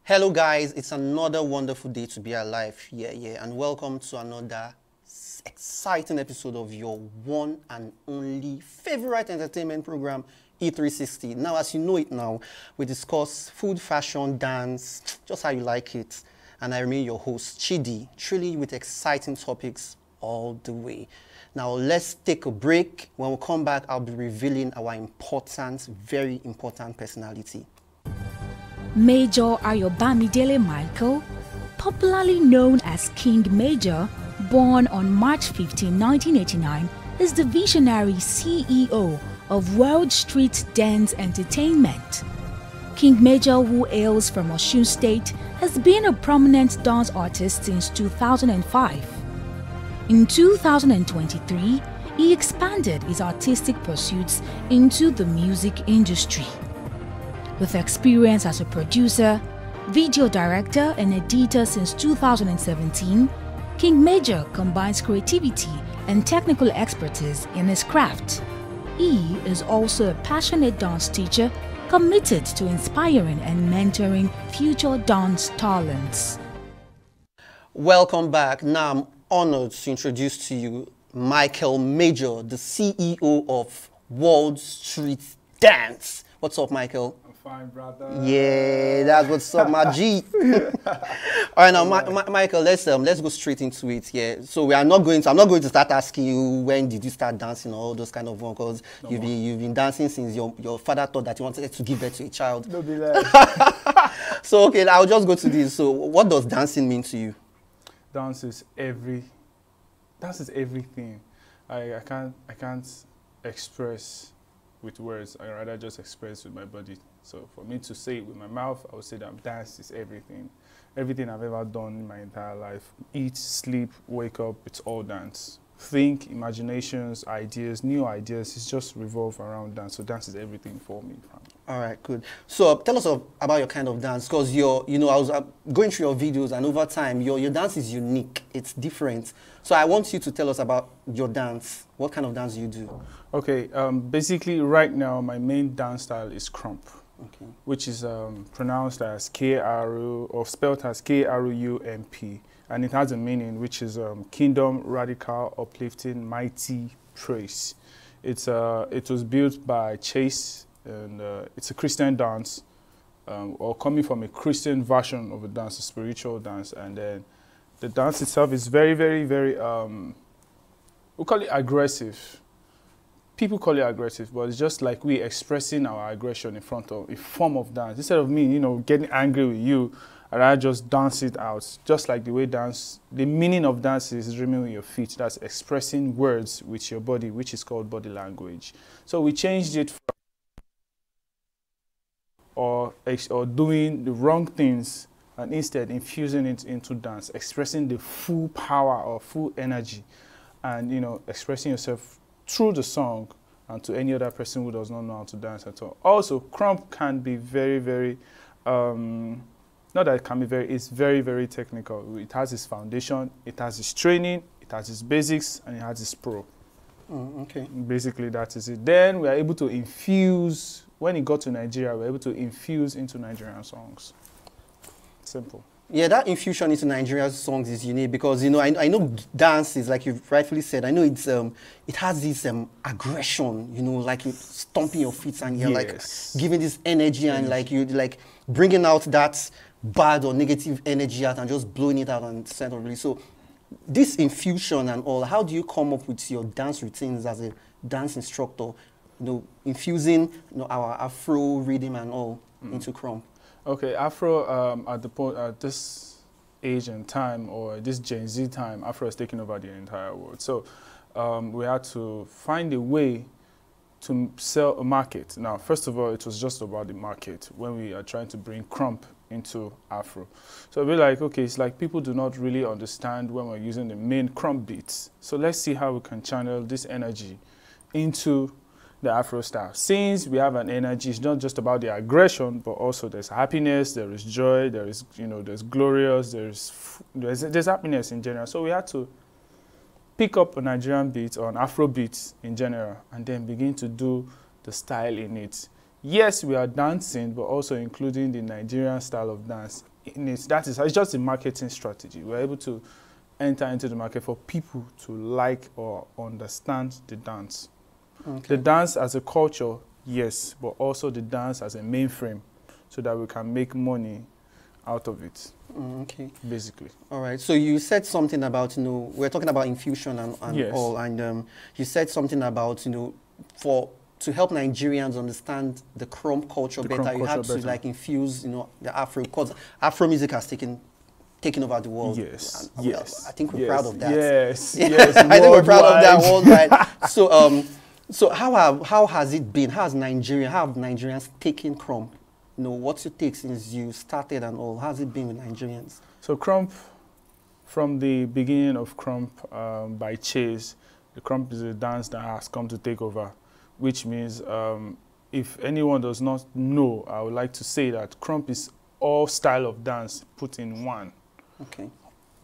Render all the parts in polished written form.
Hello guys, it's another wonderful day to be alive. Yeah, and welcome to another exciting episode of your one and only favorite entertainment program, E360. Now, as you know it now, we discuss food, fashion, dance, just how you like it. And I remain your host, Chidi, truly with exciting topics all the way. Now, let's take a break. When we come back, I'll be revealing our important, very important personality. Major Ayobamidele Michael, popularly known as King Major, born on March 15, 1989, is the visionary CEO of World Street Dance Entertainment. King Major, who hails from Osun State, has been a prominent dance artist since 2005. In 2023, he expanded his artistic pursuits into the music industry. With experience as a producer, video director, and editor since 2017, King Major combines creativity and technical expertise in his craft. He is also a passionate dance teacher committed to inspiring and mentoring future dance talents. Welcome back. Now I'm honored to introduce to you Michael Major, the CEO of World Street Dance. What's up, Michael? Fine, brother. Yeah, that's what's up, my G. All right, now, Michael, let's go straight into it. Yeah, so I'm not going to start asking you when did you start dancing or all those kind of ones, because you've been dancing since your father thought that he wanted to give birth to a child. Don't be like. So okay, I'll just go to this. So what does dancing mean to you? Dance is everything. I can't express with words. I rather just express with my body. So for me to say it with my mouth, I would say that dance is everything. Everything I've ever done in my entire life. Eat, sleep, wake up, it's all dance. Think, imaginations, ideas, new ideas, it's just revolve around dance. So dance is everything for me. All right, good. So tell us about your kind of dance, because I was going through your videos, and over time, your dance is unique. It's different. So I want you to tell us about your dance. What kind of dance do you do? Okay, basically right now, my main dance style is krump. Okay. Which is pronounced as K-R-U, or spelled as K-R-U-M-P. And it has a meaning, which is kingdom, radical, uplifting, mighty, praise. It was built by Chase, and it's a Christian dance, or coming from a Christian version of a dance, a spiritual dance. And then the dance itself is very, very, very, we call it aggressive. People call it aggressive, but it's just like we expressing our aggression in front of a form of dance. Instead of me, getting angry with you, I just dance it out. Just like the way the meaning of dance is drumming with your feet. That's expressing words with your body, which is called body language. So we changed it from or doing the wrong things, and instead infusing it into dance, expressing the full power or full energy, and expressing yourself through the song and to any other person who does not know how to dance at all. Also, krump can be very, very, not that it can be it's very, very technical. It has its foundation, it has its training, it has its basics, and it has its pro. Okay. Basically, that is it. Then we are able to infuse, when it got to Nigeria, we are able to infuse into Nigerian songs. Simple. Yeah, that infusion into Nigerian songs is unique, because I know dance is, like you've rightfully said, I know it has this aggression, like you stomping your feet and you're like giving this energy and like you like bringing out that bad or negative energy out and just blowing it out and centrally. So this infusion and all, how do you come up with your dance routines as a dance instructor? Infusing our Afro rhythm and all into krump. Okay, Afro at this age and time, or this Gen Z time, Afro is taking over the entire world. So we had to find a way to sell a market. Now, first of all, it was just about the market when we are trying to bring krump into Afro. So we're like, okay, it's like people do not really understand when we're using the main krump beats. So let's see how we can channel this energy into the Afro style. Since we have an energy, it's not just about the aggression, but also there's happiness, there is joy, there is, there's glorious, there's happiness in general. So we had to pick up a Nigerian beat or an Afro beat in general, and then begin to do the style in it. Yes, we are dancing, but also including the Nigerian style of dance in it. That is, it's just a marketing strategy. We're able to enter into the market for people to like or understand the dance. Okay. The dance as a culture, yes, but also the dance as a mainframe, so that we can make money out of it. Okay. Basically. All right. So you said something about, you know, we're talking about infusion and Yes. all, and you said something about, you know, to help Nigerians understand the krump culture The better, krump you had culture to better. like infuse, you know, the Afro, because Afro music has taken over the world. Yes. And, Yes. I think we're yes. proud of that. Yes. Yeah, Yes. I think we're proud of that worldwide. worldwide. So how has it been? How have Nigerians taken krump? You know, what's your take since you started and all? How's it been with Nigerians? So krump, from the beginning of krump by Chase, the krump is a dance that has come to take over, which means if anyone does not know, I would like to say that krump is all style of dance put in one. Okay.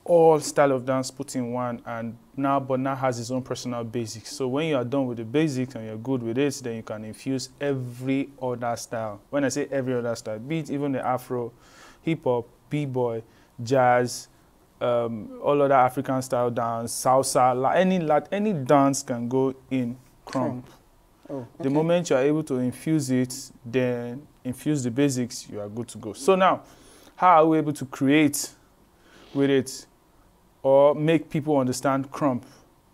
All style of dance put in one, and now has its own personal basics. So when you are done with the basics and you're good with it, then you can infuse every other style. When I say every other style, be it even the Afro, hip hop, b-boy, jazz, all other African style dance, salsa, any dance can go in krump. Oh, okay. The moment you are able to infuse it, then infuse the basics, you are good to go. So now, how are we able to create with it or make people understand krump?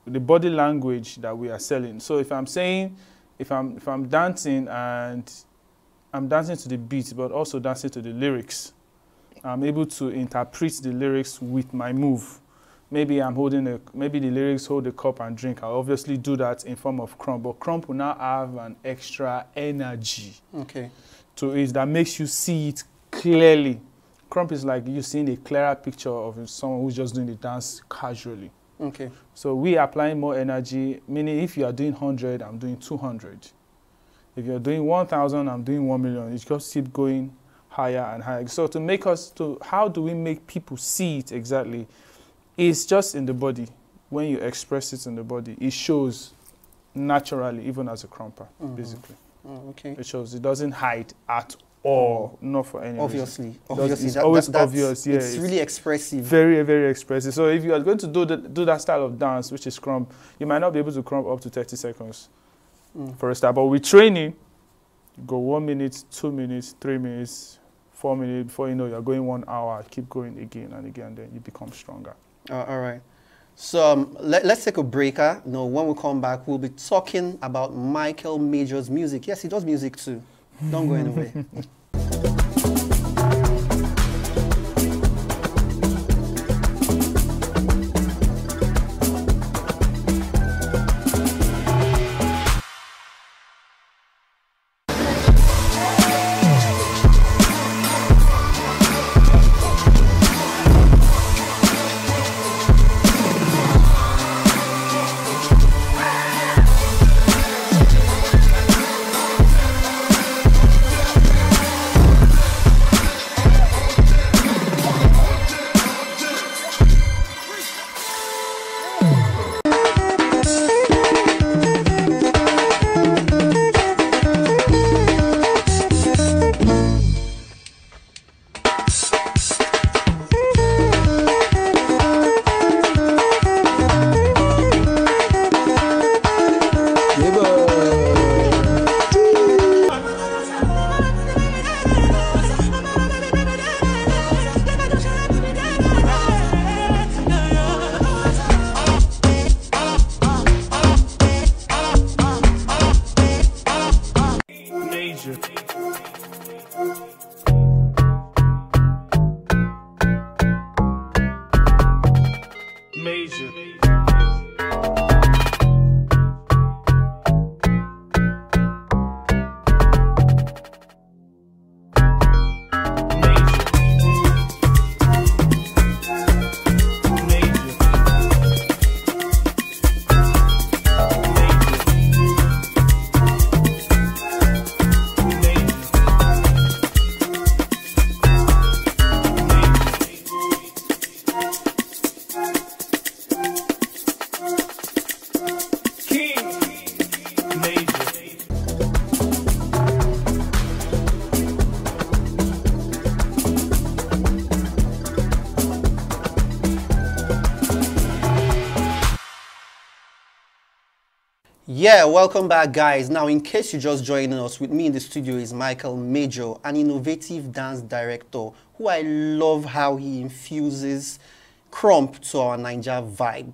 The body language that we are selling. So if I'm saying, if I'm dancing and I'm dancing to the beat, but also dancing to the lyrics, I'm able to interpret the lyrics with my move. Maybe maybe the lyrics hold a cup and drink. I'll obviously do that in form of krump, but krump will now have an extra energy to it that makes you see it clearly. Krump is like you seeing a clearer picture of someone who's just doing the dance casually. Okay. So we are applying more energy, meaning if you are doing 100, I'm doing 200. If you're doing 1,000, I'm doing 1 million. It just keep going higher and higher. So how do we make people see it exactly? It's just in the body. When you express it in the body, it shows naturally, even as a krumper, basically. Oh, okay. It shows. It doesn't hide at all, not for any reason. Obviously, it's always obvious. Yeah, it's really expressive. Very, very expressive. So if you are going to do that style of dance, which is krump, you might not be able to krump up to 30 seconds for a start. But with training, you go 1 minute, 2 minutes, 3 minutes, 4 minutes. Before you know, you're going 1 hour. Keep going again and again, then you become stronger. All right. So let's take a breaker. You know, when we come back, we'll be talking about Michael Major's music. Yes, he does music too. Don't go anywhere. Yeah, welcome back, guys. Now, in case you're just joining us, with me in the studio is Michael Major, an innovative dance director who I love how he infuses krump to our Naija vibe.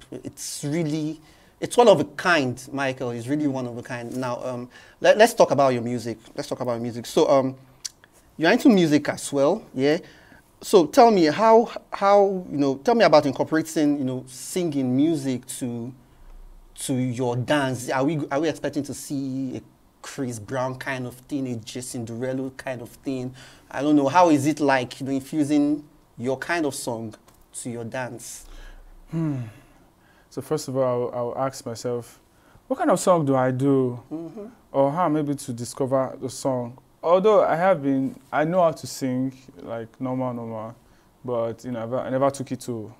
It's one of a kind, Michael. It's really one of a kind. Now, let's talk about your music. So, you're into music as well, yeah? So tell me how tell me about incorporating, singing music to your dance. Are we expecting to see a Chris Brown kind of thing, a Jason Derulo kind of thing? I don't know. How is it like, infusing your kind of song to your dance? So first of all, I'll ask myself, what kind of song do I do? Or how I'm able to discover the song? Although I know how to sing, like normal, but I never took it to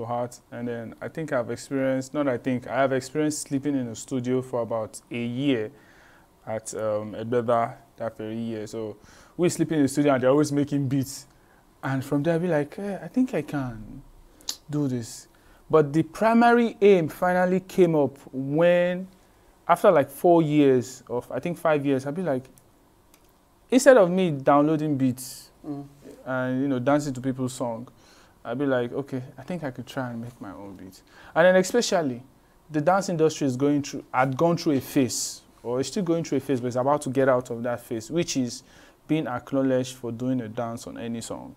heart. And then I have experienced sleeping in a studio for about a year at Edbeba that very year. So we sleep in the studio and they're always making beats. And from there I'll be like, I think I can do this. But the primary aim finally came up when, after like 4 years of, 5 years, I'll be like, instead of me downloading beats and dancing to people's song, I'd be like, okay, I think I could try and make my own beats. And then especially, the dance industry had gone through a phase, or it's still going through a phase, but it's about to get out of that phase, which is being acknowledged for doing a dance on any song.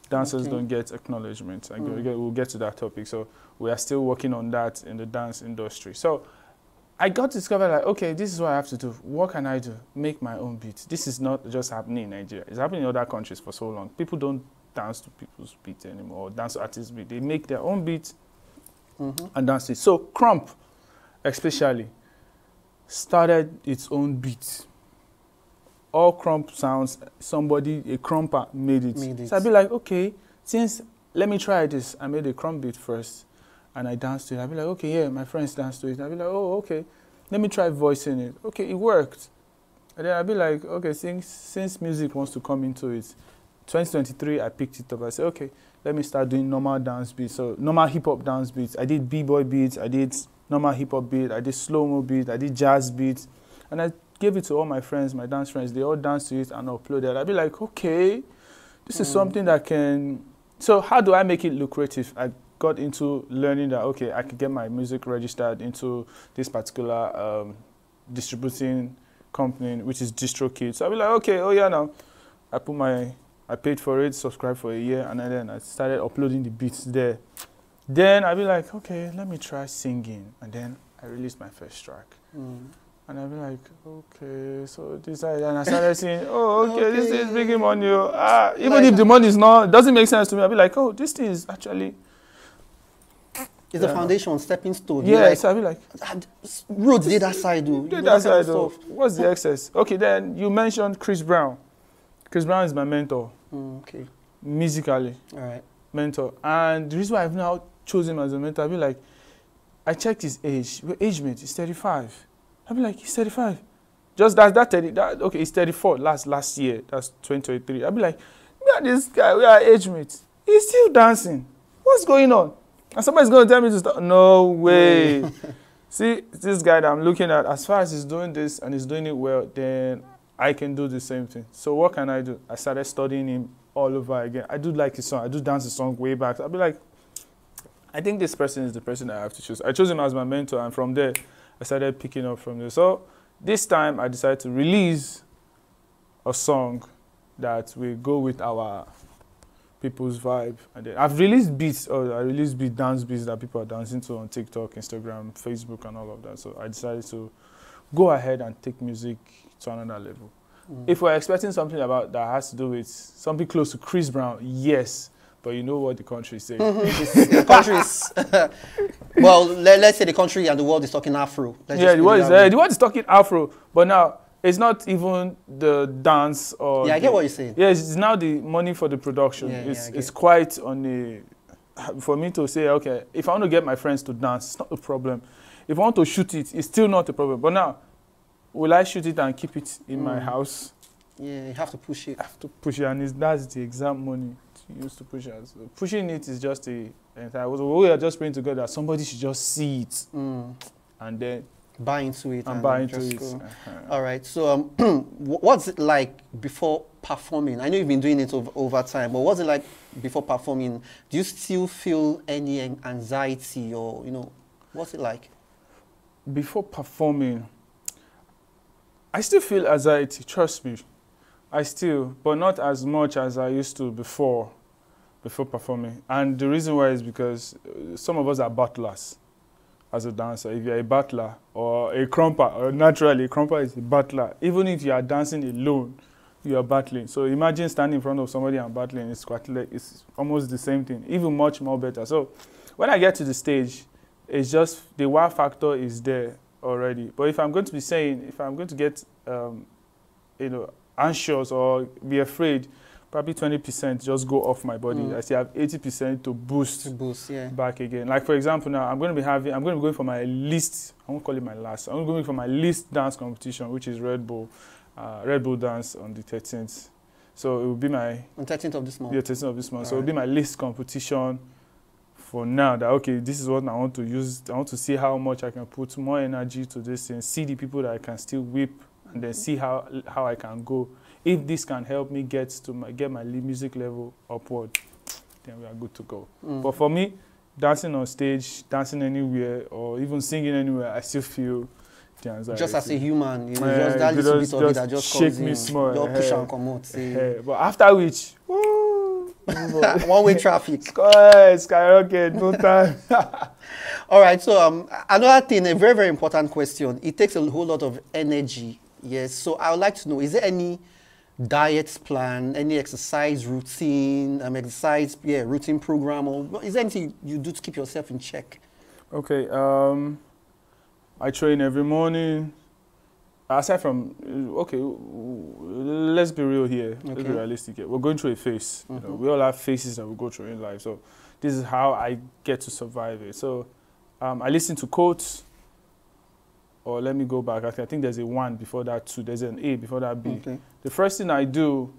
Dancers don't get acknowledgement. We'll get to that topic. So we are still working on that in the dance industry. So I got discovered like, okay, this is what I have to do. What can I do? Make my own beats. This is not just happening in Nigeria. It's happening in other countries for so long. People don't dance to people's beats anymore, or dance to artists' beats. They make their own beats and dance it. So krump, especially, started its own beats. All krump sounds, a krumper made it. So I'd be like, okay, let me try this. I made a krump beat first, and I danced to it. I'd be like, okay, yeah, my friends danced to it. I'd be like, oh, okay, let me try voicing it. Okay, it worked. And then I'd be like, okay, since music wants to come into it, 2023, I picked it up. I said, okay, let me start doing normal dance beats. So normal hip-hop dance beats. I did b-boy beats. I did normal hip-hop beat. I did slow-mo beats. I did jazz beats. And I gave it to all my friends, my dance friends. They all danced to it and uploaded. I'd be like, okay, this is something that can... So how do I make it lucrative? I got into learning that, okay, I could get my music registered into this particular distributing company, which is DistroKid. So I'd be like, okay, oh yeah, now. I paid for it, subscribed for a year, and then I started uploading the beats there. Then I'd be like, okay, let me try singing. And then I released my first track. And I'd be like, okay, so this, and I started saying, oh, okay, this is bringing money. Even if the money doesn't make sense to me, I'd be like, oh, this thing is actually... It's a foundation, stepping stone. Yeah, so I'd be like... Road did that side, though. Did that side, though. What's the excess? Okay, then you mentioned Chris Brown. Chris Brown is my mentor. Okay. Musically. All right. Mentor. And the reason why I've now chosen him as a mentor, I'll be like, I checked his age. We're age mate, he's 35. I'll be like, he's 35. Just okay, he's 34 last year. That's 2023. I'll be like, me and this guy, we are age mates. He's still dancing. What's going on? And somebody's going to tell me to stop. No way. See, this guy that I'm looking at, as far as he's doing this and he's doing it well, then I can do the same thing. So what can I do? I started studying him all over again. I do like his song. I do dance his song way back. I'll be like, I think this person is the person I have to choose. I chose him as my mentor, and from there, I started picking up from there. So this time, I decided to release a song that will go with our people's vibe. And then I've released beats, dance beats that people are dancing to on TikTok, Instagram, Facebook, and all of that. So I decided to go ahead and take music to another level. If we're expecting something that has to do with something close to Chris Brown, yes. But you know what the country is saying. The country is... well, let's say the country and the world is talking Afro. The world is talking Afro. But now, it's not even the dance or... Yeah, I get what you're saying. Yeah, it's now the money for the production. It's quite on the... For me to say, okay, if I want to get my friends to dance, it's not a problem. If I want to shoot it, it's still not a problem. But now, will I shoot it and keep it in my house? Yeah, you have to push it. I have to push it, and that's the exam money to use to push it. So pushing it is just we are just praying together that somebody should just see it and then buy into it and buy into just it. go. All right. So what's it like before performing? I know you've been doing it over time, but what's it like before performing? Do you still feel any anxiety, or what's it like? Before performing, I still feel anxiety, trust me. I still, but not as much as I used to before performing. And the reason why is because some of us are battlers as a dancer. If you're a battler or a krumper, or naturally a krumper is a battler. Even if you are dancing alone, you are battling. So imagine standing in front of somebody and battling. It's almost the same thing, even much more better. So when I get to the stage, it's just the wow factor is there already. But if I'm going to get, anxious or be afraid, probably 20% just go off my body. I still have 80% to boost Yeah. back again. Like for example, now I'm going to be going for my least. I won't call it my last. I'm going for my least dance competition, which is Red Bull dance on the 13th. So it will be my on 13th of this month. Yeah, 13th of this month. All So it will be my least competition for now. That okay, this is what I want to use. I want to see how much I can put more energy to this and see the people that I can still whip, and then see how I can go. If this can help me get my music level upward, then we are good to go. But for me, dancing on stage, dancing anywhere, or even singing anywhere, I still feel the anxiety. Just as a human, just that little bit of it that just shake comes me in. small. Just push and come out. But after which, woo, one-way traffic. Skyrocket, no time. All right, so another thing, a very, very important question. It takes a whole lot of energy. Yes, so I would like to know, is there any diet plan, any exercise routine, routine program, or is there anything you do to keep yourself in check? Okay, I train every morning. Aside from, let's be real here. Okay. Let's be realistic here. We're going through a phase. We all have phases that we go through in life. So this is how I get to survive it. So I listen to quotes. Or let me go back. I think there's a 1 before that 2. There's an A before that B. Okay. The first thing I do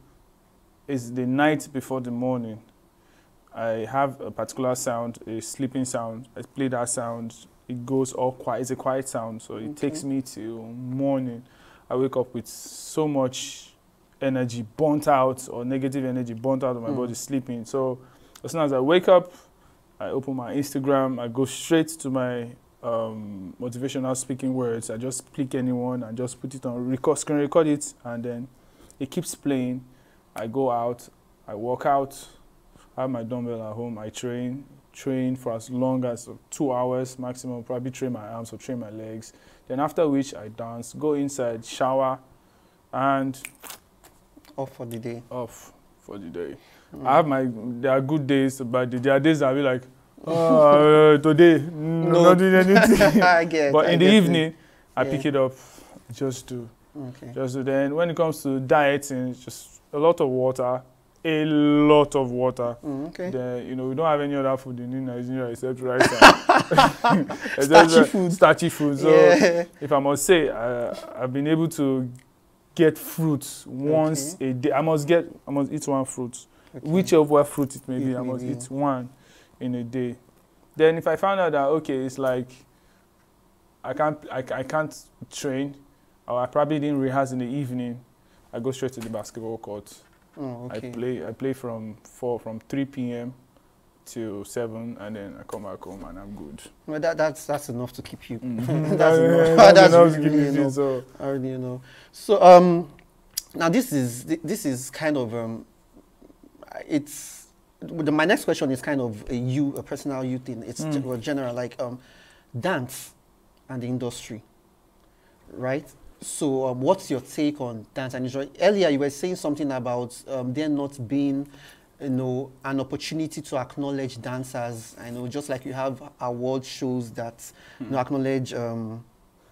is the night before the morning. I have a particular sound, a sleeping sound. I play that sound. It goes all quiet. It's a quiet sound, so it takes me till morning. I wake up with so much energy burnt out, or negative energy burnt out of my body sleeping. So as soon as I wake up, I open my Instagram. I go straight to my motivational speaking words. I just pick anyone and just put it on screen record it, and then it keeps playing. I go out, I walk out, I have my dumbbell at home, I train for as long as 2 hours maximum, probably train my arms or train my legs. Then after which I dance, go inside, shower, and off for the day. There are good days, but there are days I'll be like, today, not doing anything. But in the evening, I pick it up, just do. Then when it comes to dieting, it's just a lot of water. Then, we don't have any other food in Nigeria except rice. Starchy food. So if I must say, I've been able to get fruits once a day. I must eat one fruit. Whichever fruit it may be, I must eat one in a day. Then if I found out that it's like I can't train, or I probably didn't rehearse in the evening, I go straight to the basketball court. I play from 3 p.m. till 7, and then I come back home and I'm good. Well, that's enough to keep you. That's enough to keep me fit. So I already know. So now this is kind of my next question is kind of a personal you thing. It's general, like dance and the industry, right? So what's your take on dance and industry? Earlier you were saying something about there not being, an opportunity to acknowledge dancers. I know, just like you have award shows that acknowledge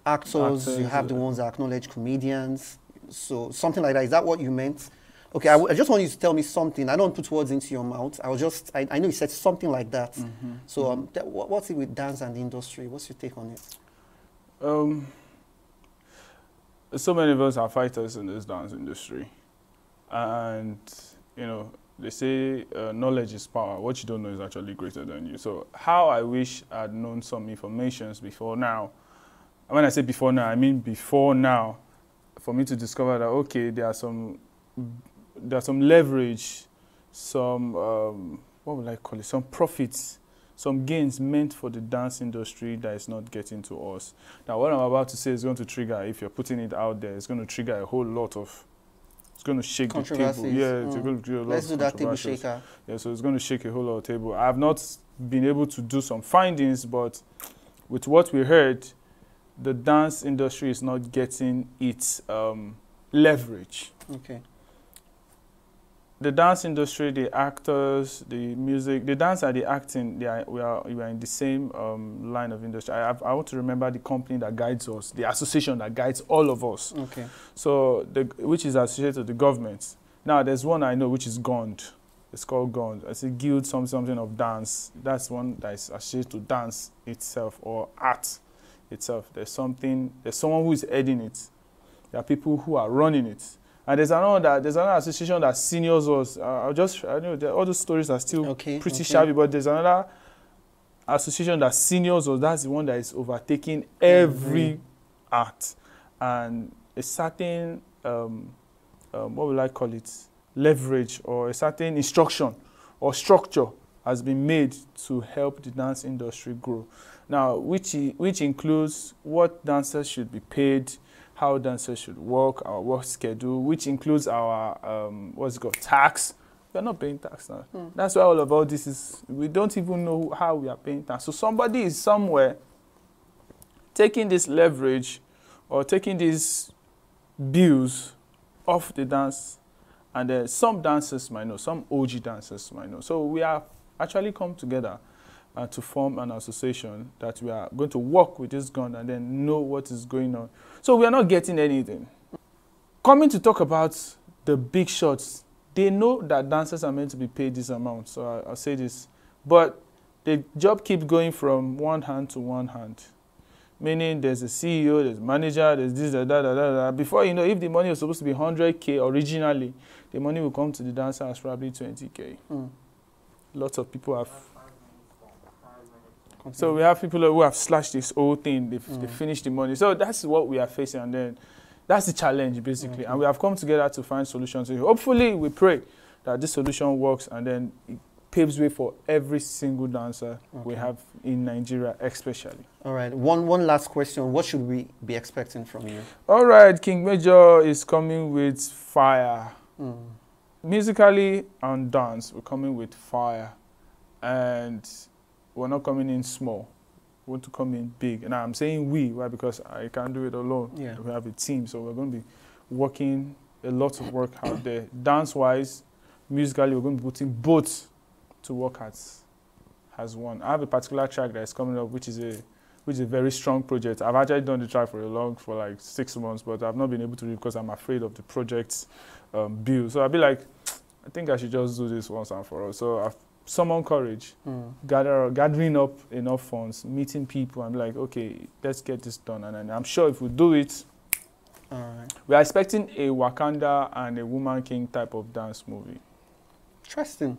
actors, you have the ones that acknowledge comedians. So something like that. Is that what you meant? Okay, I just want you to tell me something. I don't put words into your mouth. I know you said something like that. So what's it with dance and the industry? What's your take on it? So many of us are fighters in this dance industry. And, they say knowledge is power. What you don't know is actually greater than you. So how I wish I'd known some informations before now, And when I say before now, I mean before now, for me to discover that, okay, there's some leverage, some, what would I call it, some profits, some gains meant for the dance industry that is not getting to us. Now, what I'm about to say is going to trigger, if you're putting it out there, it's going to trigger a whole lot of, it's going to shake the table. Yeah, it's going to trigger a lot Let's do of that table controversies. shaker. Yeah, so it's going to shake a whole lot of table. I have not been able to do some findings, but with what we heard, the dance industry is not getting its leverage. Okay. The dance industry, the actors, the music, the dance and the acting, we are in the same line of industry. I want to remember the company that guides us, the association that guides all of us. Okay. So, which is associated to the government. Now, there's one I know which is GOND. It's called GOND. It's a guild something of dance. That's one that is associated to dance itself or art itself. There's someone who is heading it. There are people who are running it. And there's another association that seniors us. I know all those stories are still pretty shabby, but there's another association that seniors us. That's the one that is overtaking every art. And a certain, what will I call it, leverage or a certain instruction or structure has been made to help the dance industry grow. Now, which includes what dancers should be paid, how dancers should work, our work schedule, which includes our, tax. We're not paying tax now. That's why all about this is, we don't even know how we are paying tax. So somebody is somewhere taking this leverage or taking these bills off the dance, and then some dancers might know, some OG dancers might know. So we have actually come together to form an association that we are going to work with this gun and then know what is going on. So we are not getting anything. Coming to talk about the big shots, they know that dancers are meant to be paid this amount, so I'll say this. But the job keeps going from one hand to one hand. Meaning there's a CEO, there's a manager, there's this, that. Before you know, if the money was supposed to be 100K originally, the money will come to the dancer as probably 20K. Lots of people have. So we have people who have slashed this whole thing, they finished the money. So that's what we are facing, and then that's the challenge basically. And we have come together to find solutions. So hopefully we pray that this solution works and then it paves way for every single dancer we have in Nigeria especially. All right, one last question. What should we be expecting from you? All right, King Major is coming with fire. Musically and dance, we're coming with fire. And we're not coming in small. We want to come in big. And I'm saying we, why? Because I can't do it alone. Yeah. We have a team, so we're going to be working a lot of work out there. Dance-wise, musically, we're going to be putting both to work as one. I have a particular track that is coming up, which is a very strong project. I've actually done the track for like 6 months, but I've not been able to do it because I'm afraid of the project's bill. So I'll be like, I think I should just do this once and for all. So I've summoned courage, gathering up enough funds, meeting people, and be like, okay, let's get this done. And I'm sure if we do it, we are expecting a Wakanda and a Woman King type of dance movie. Interesting.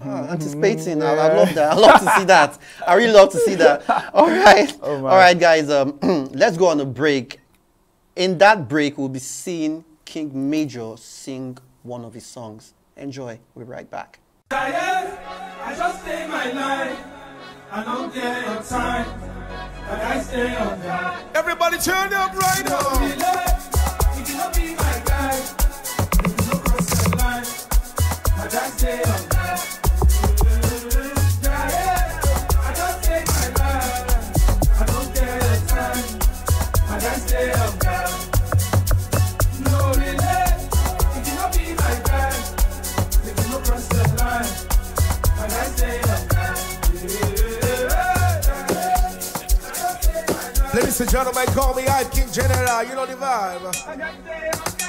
Anticipating. I love that. I love to see that. I really love to see that. All right. All right, guys. Let's go on a break. In that break, we'll be seeing King Major sing one of his songs. Enjoy. We'll be right back. I just stay my life. I don't care your time, but I stay on that. Everybody turn up right now. If you don't be my guy, if you don't cross your line, but I stay on that. I just stay my life. I don't care your time, but I stay on that. No relay, if you don't be my guy, if you don't cross the line, but I stay on that. Ladies and gentlemen, call me Hype King General, you know the vibe.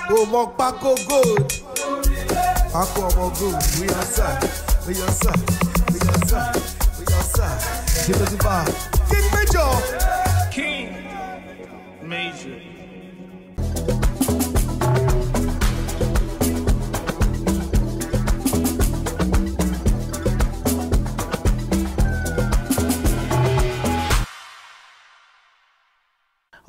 Go walk back, go good. Paco, go good. We outside, we outside, we outside, we outside. Give us the vibe. King Major. King Major.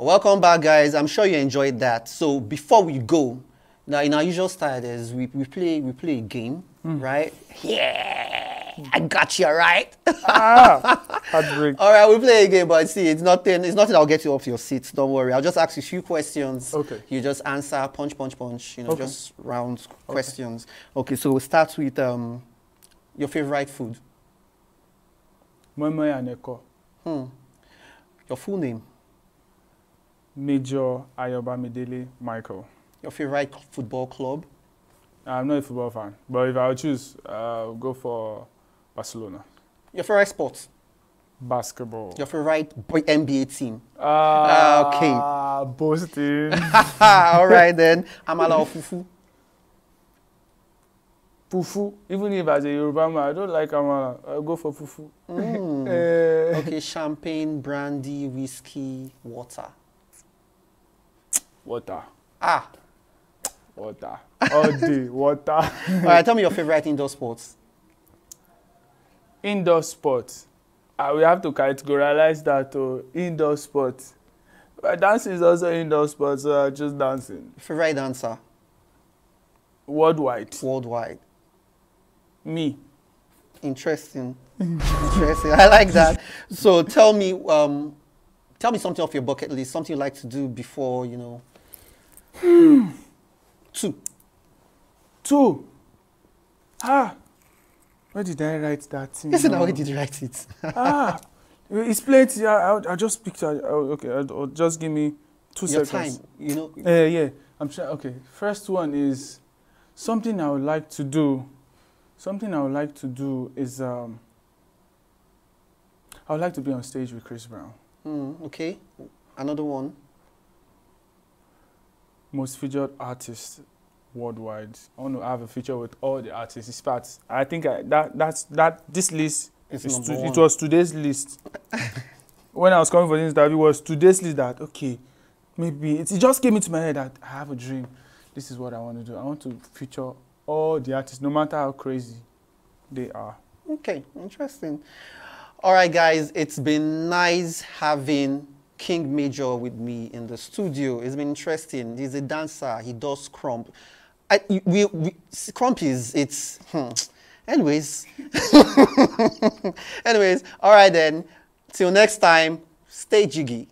Welcome back, guys. I'm sure you enjoyed that. So before we go, now in our usual style is we play a game, right? Yeah, I got you right. Heartbreak. All right, we play a game, but see, it's nothing that'll get you off your seat. Don't worry. I'll just ask you a few questions. Okay. You just answer, punch. You know, Okay. just round questions. Okay. So we'll start with your favorite food. Moimoi and Eko. Your full name. Major Ayobamidele Michael. Your favorite football club. I'm not a football fan, but if I would choose, I'll go for Barcelona. Your favorite sport. Basketball. Your favorite NBA team. Okay. Boston. All right then. Amala or fufu. Fufu. Even if as a Yoruba man, I don't like amala. I'll go for fufu. Okay, champagne, brandy, whiskey, water. Water. Water. All day, water. All right, tell me your favorite indoor sports. Indoor sports. We have to categorize that to indoor sports. But dancing is also indoor sports, so I'm just dancing. Favorite dancer. Worldwide. Me. Interesting. Interesting. I like that. So tell me something off your bucket list, something you like to do before, you know. Two. Where did I write that thing? Listen, how did you write it? It's plenty. I'll just picture. Okay, I'll just give me 2 Your seconds. time, you know. Yeah. I'm sure. Okay. First one is something I would like to do. Something I would like to do is I would like to be on stage with Chris Brown. Okay. Another one. Most featured artist worldwide. I want to have a feature with all the artists. In fact, I think this list it was today's list. When I was coming for this interview, it was today's list that okay, maybe it just came into my head that I have a dream. This is what I want to do. I want to feature all the artists, no matter how crazy they are. Okay, interesting. All right, guys, it's been nice having King Major with me in the studio. It's been interesting. He's a dancer. He does krump. Krump is, Anyways. Anyways, all right then. Till next time, stay jiggy.